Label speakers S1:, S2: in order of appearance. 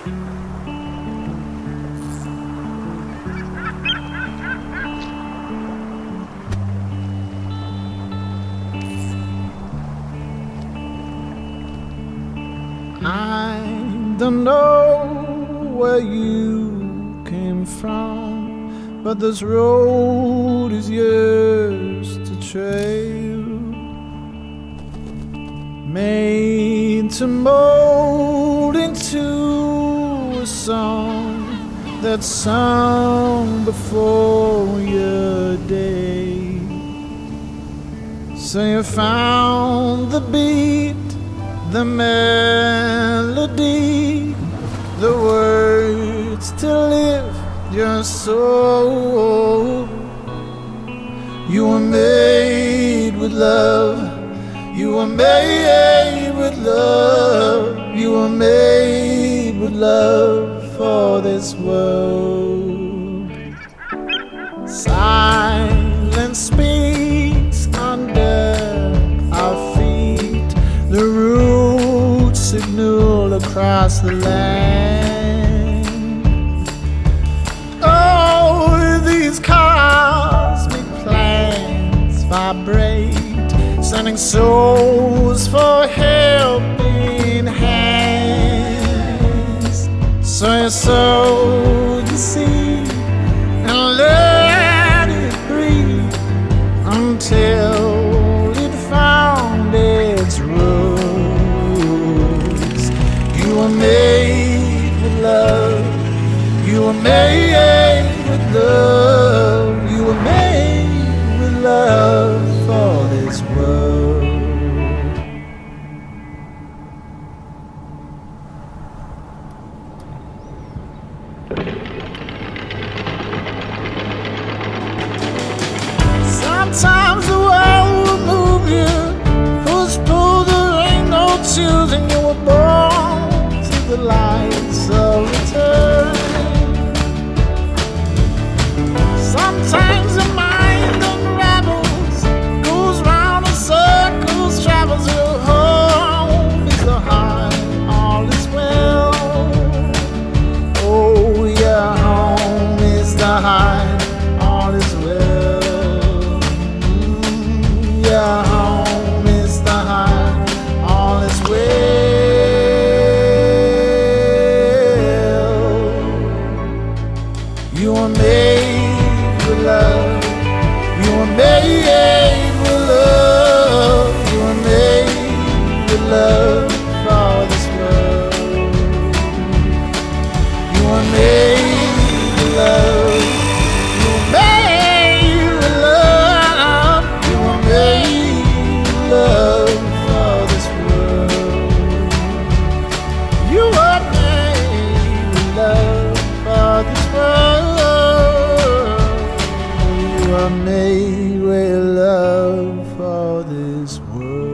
S1: I don't know where you came from, but this road is yours to trail, made to mold into a song that's sung before your day. So you found the beat, the melody, the words to lift your soul. You were made with love. You were made with love. You were made with love for this world. Silence speaks under our feet. The roots signal across the land. Oh, these cosmic plans vibrate, sending souls for helping hands. So you sow the seed and let it breathe until it found its roots. You were made with love. You were made with love. You were made with love for this world. Sometimes the world will move you, push, pull, there ain't no choosing. You were born to the lights of return. Sometimes the mind unravels, goes round in circles, travels. Your home is the heart, all is well. Oh, your home is the heart, all is well. Your home is the heart, all is well. You were made with love. You were made with love. You were made with love for this world. You were made with love. You were made with love. You were made with love for this world. You were made with love for this world. You were made with love for this world.